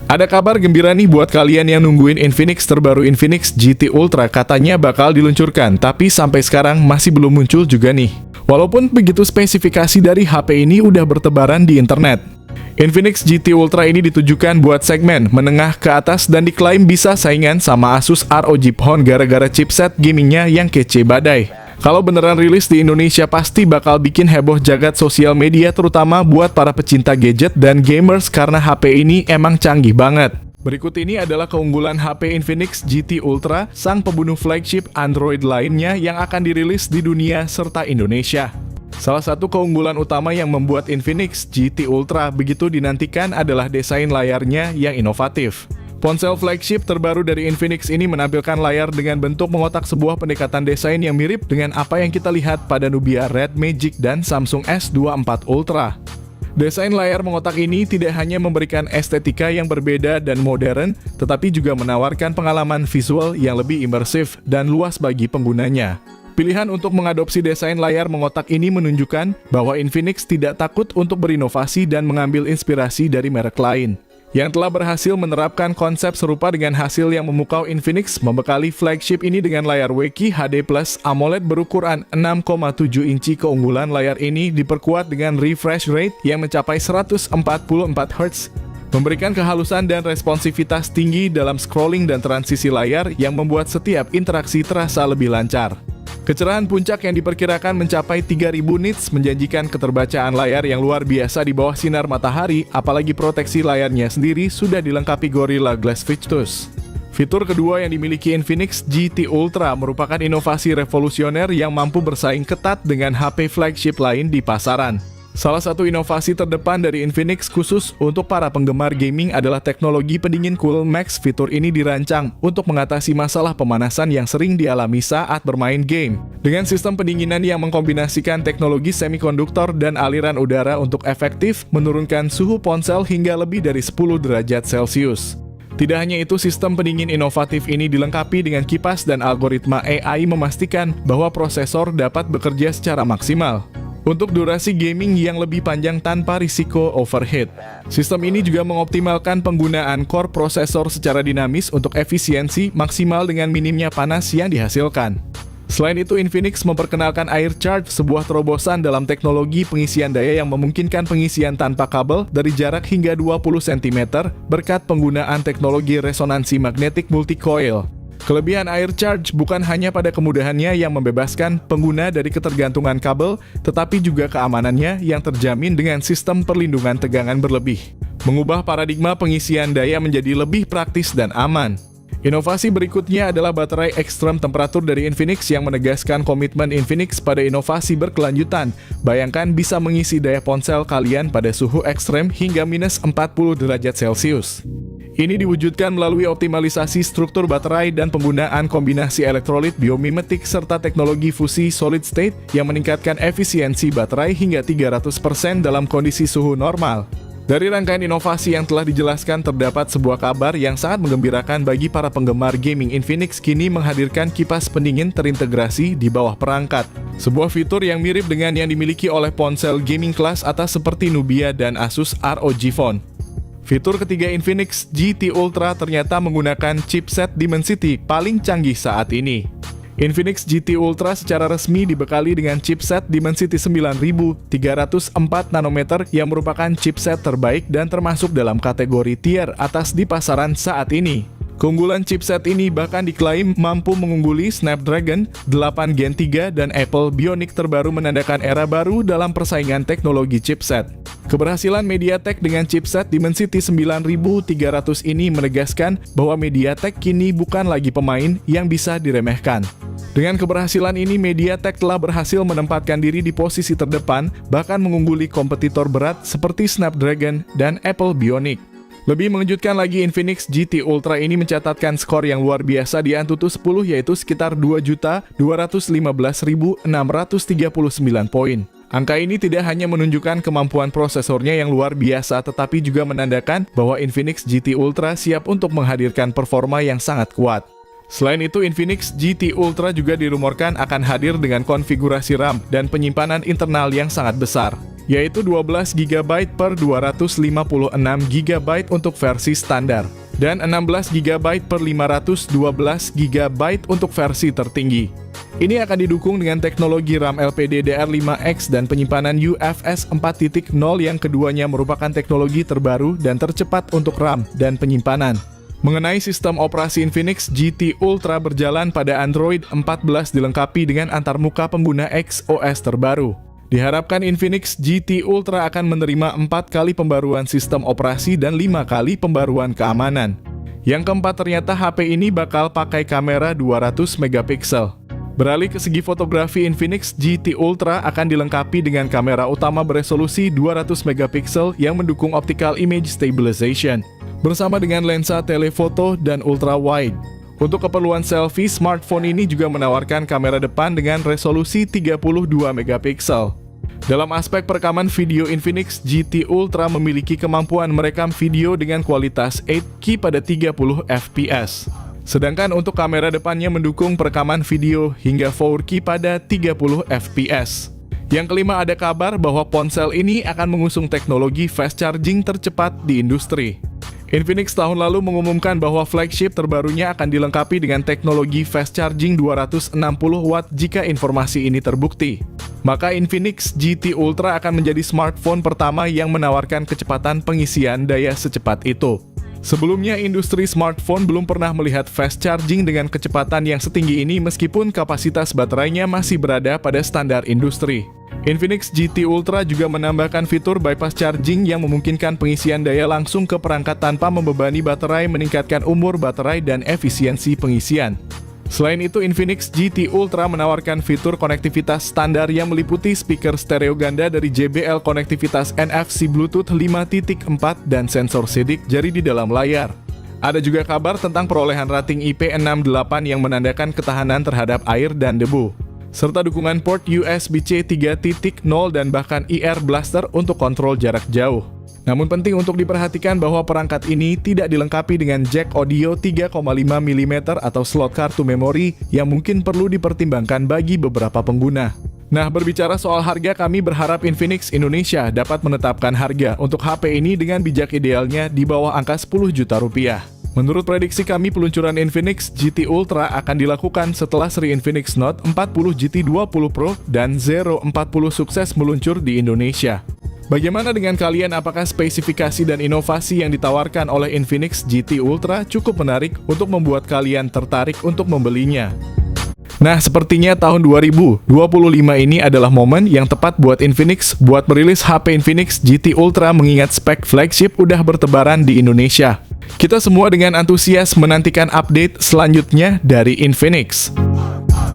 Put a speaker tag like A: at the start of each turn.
A: Ada kabar gembira nih buat kalian yang nungguin Infinix terbaru Infinix GT Ultra, katanya bakal diluncurkan, tapi sampai sekarang masih belum muncul juga nih. Walaupun begitu, spesifikasi dari HP ini udah bertebaran di internet. Infinix GT Ultra ini ditujukan buat segmen menengah ke atas dan diklaim bisa saingan sama Asus ROG Phone gara-gara chipset gamingnya yang kece badai. Kalau beneran rilis di Indonesia pasti bakal bikin heboh jagat sosial media, terutama buat para pecinta gadget dan gamers karena HP ini emang canggih banget. Berikut ini adalah keunggulan HP Infinix GT Ultra, sang pembunuh flagship Android lainnya yang akan dirilis di dunia serta Indonesia. Salah satu keunggulan utama yang membuat Infinix GT Ultra begitu dinantikan adalah desain layarnya yang inovatif. Ponsel flagship terbaru dari Infinix ini menampilkan layar dengan bentuk mengotak, sebuah pendekatan desain yang mirip dengan apa yang kita lihat pada Nubia Red Magic dan Samsung S24 Ultra. Desain layar mengotak ini tidak hanya memberikan estetika yang berbeda dan modern, tetapi juga menawarkan pengalaman visual yang lebih imersif dan luas bagi penggunanya. Pilihan untuk mengadopsi desain layar mengotak ini menunjukkan bahwa Infinix tidak takut untuk berinovasi dan mengambil inspirasi dari merek lain yang telah berhasil menerapkan konsep serupa. Dengan hasil yang memukau, Infinix membekali flagship ini dengan layar WQHD+ AMOLED berukuran 6,7 inci. Keunggulan layar ini diperkuat dengan refresh rate yang mencapai 144 Hz, memberikan kehalusan dan responsivitas tinggi dalam scrolling dan transisi layar yang membuat setiap interaksi terasa lebih lancar. Kecerahan puncak yang diperkirakan mencapai 3000 nits menjanjikan keterbacaan layar yang luar biasa di bawah sinar matahari, apalagi proteksi layarnya sendiri sudah dilengkapi Gorilla Glass Victus. Fitur kedua yang dimiliki Infinix GT Ultra merupakan inovasi revolusioner yang mampu bersaing ketat dengan HP flagship lain di pasaran. Salah satu inovasi terdepan dari Infinix khusus untuk para penggemar gaming adalah teknologi pendingin Cool Max. Fitur ini dirancang untuk mengatasi masalah pemanasan yang sering dialami saat bermain game. Dengan sistem pendinginan yang mengkombinasikan teknologi semikonduktor dan aliran udara untuk efektif menurunkan suhu ponsel hingga lebih dari 10 derajat Celcius. Tidak hanya itu, sistem pendingin inovatif ini dilengkapi dengan kipas dan algoritma AI memastikan bahwa prosesor dapat bekerja secara maksimal untuk durasi gaming yang lebih panjang tanpa risiko overheat. Sistem ini juga mengoptimalkan penggunaan core prosesor secara dinamis untuk efisiensi maksimal dengan minimnya panas yang dihasilkan. Selain itu, Infinix memperkenalkan Air Charge, sebuah terobosan dalam teknologi pengisian daya yang memungkinkan pengisian tanpa kabel dari jarak hingga 20 cm berkat penggunaan teknologi resonansi magnetik multi-coil. Kelebihan Air Charge bukan hanya pada kemudahannya yang membebaskan pengguna dari ketergantungan kabel, tetapi juga keamanannya yang terjamin dengan sistem perlindungan tegangan berlebih, mengubah paradigma pengisian daya menjadi lebih praktis dan aman. Inovasi berikutnya adalah baterai ekstrem temperatur dari Infinix yang menegaskan komitmen Infinix pada inovasi berkelanjutan. Bayangkan bisa mengisi daya ponsel kalian pada suhu ekstrem hingga minus 40 derajat Celcius. Ini diwujudkan melalui optimalisasi struktur baterai dan penggunaan kombinasi elektrolit biomimetik serta teknologi fusi solid state yang meningkatkan efisiensi baterai hingga 300% dalam kondisi suhu normal. Dari rangkaian inovasi yang telah dijelaskan, terdapat sebuah kabar yang sangat menggembirakan bagi para penggemar gaming. Infinix kini menghadirkan kipas pendingin terintegrasi di bawah perangkat, sebuah fitur yang mirip dengan yang dimiliki oleh ponsel gaming kelas atas seperti Nubia dan Asus ROG Phone. Fitur ketiga Infinix GT Ultra ternyata menggunakan chipset Dimensity paling canggih saat ini. Infinix GT Ultra secara resmi dibekali dengan chipset Dimensity 9304 nanometer yang merupakan chipset terbaik dan termasuk dalam kategori tier atas di pasaran saat ini. Keunggulan chipset ini bahkan diklaim mampu mengungguli Snapdragon 8 Gen 3 dan Apple Bionic terbaru, menandakan era baru dalam persaingan teknologi chipset. Keberhasilan MediaTek dengan chipset Dimensity 9300 ini menegaskan bahwa MediaTek kini bukan lagi pemain yang bisa diremehkan. Dengan keberhasilan ini, MediaTek telah berhasil menempatkan diri di posisi terdepan, bahkan mengungguli kompetitor berat seperti Snapdragon dan Apple Bionic. Lebih mengejutkan lagi, Infinix GT Ultra ini mencatatkan skor yang luar biasa di Antutu 10, yaitu sekitar 2.215.639 poin. Angka ini tidak hanya menunjukkan kemampuan prosesornya yang luar biasa, tetapi juga menandakan bahwa Infinix GT Ultra siap untuk menghadirkan performa yang sangat kuat. Selain itu, Infinix GT Ultra juga dirumorkan akan hadir dengan konfigurasi RAM dan penyimpanan internal yang sangat besar. yaitu 12GB per 256GB untuk versi standar, dan 16GB per 512GB untuk versi tertinggi. Ini akan didukung dengan teknologi RAM LPDDR5X dan penyimpanan UFS 4.0 yang keduanya merupakan teknologi terbaru dan tercepat untuk RAM dan penyimpanan. Mengenai sistem operasi Infinix GT Ultra berjalan pada Android 14 dilengkapi dengan antarmuka pengguna XOS terbaru. Diharapkan Infinix GT Ultra akan menerima 4 kali pembaruan sistem operasi dan 5 kali pembaruan keamanan. Yang keempat, ternyata HP ini bakal pakai kamera 200 megapiksel. Beralih ke segi fotografi, Infinix GT Ultra akan dilengkapi dengan kamera utama beresolusi 200 megapiksel yang mendukung optical image stabilization, bersama dengan lensa telefoto dan ultra wide. Untuk keperluan selfie, smartphone ini juga menawarkan kamera depan dengan resolusi 32 megapiksel. Dalam aspek perekaman video, Infinix GT Ultra memiliki kemampuan merekam video dengan kualitas 8K pada 30 fps. Sedangkan untuk kamera depannya mendukung perekaman video hingga 4K pada 30 fps. Yang kelima, ada kabar bahwa ponsel ini akan mengusung teknologi fast charging tercepat di industri. Infinix tahun lalu mengumumkan bahwa flagship terbarunya akan dilengkapi dengan teknologi fast charging 260 watt jika informasi ini terbukti. Maka Infinix GT Ultra akan menjadi smartphone pertama yang menawarkan kecepatan pengisian daya secepat itu. Sebelumnya, industri smartphone belum pernah melihat fast charging dengan kecepatan yang setinggi ini meskipun kapasitas baterainya masih berada pada standar industri. Infinix GT Ultra juga menambahkan fitur bypass charging yang memungkinkan pengisian daya langsung ke perangkat tanpa membebani baterai, meningkatkan umur baterai dan efisiensi pengisian. Selain itu, Infinix GT Ultra menawarkan fitur konektivitas standar yang meliputi speaker stereo ganda dari JBL, konektivitas NFC Bluetooth 5.4, dan sensor sidik jari di dalam layar. Ada juga kabar tentang perolehan rating IP68 yang menandakan ketahanan terhadap air dan debu, serta dukungan port USB-C 3.0 dan bahkan IR Blaster untuk kontrol jarak jauh. Namun penting untuk diperhatikan bahwa perangkat ini tidak dilengkapi dengan jack audio 3,5 mm atau slot kartu memori yang mungkin perlu dipertimbangkan bagi beberapa pengguna. Nah, berbicara soal harga, kami berharap Infinix Indonesia dapat menetapkan harga untuk HP ini dengan bijak, idealnya di bawah angka 10 juta rupiah. Menurut prediksi kami, peluncuran Infinix GT Ultra akan dilakukan setelah seri Infinix Note 40 GT 20 Pro dan Zero 40 sukses meluncur di Indonesia. Bagaimana dengan kalian? Apakah spesifikasi dan inovasi yang ditawarkan oleh Infinix GT Ultra cukup menarik untuk membuat kalian tertarik untuk membelinya? Nah, sepertinya tahun 2025 ini adalah momen yang tepat buat Infinix buat merilis HP Infinix GT Ultra, mengingat spek flagship udah bertebaran di Indonesia. Kita semua dengan antusias menantikan update selanjutnya dari Infinix.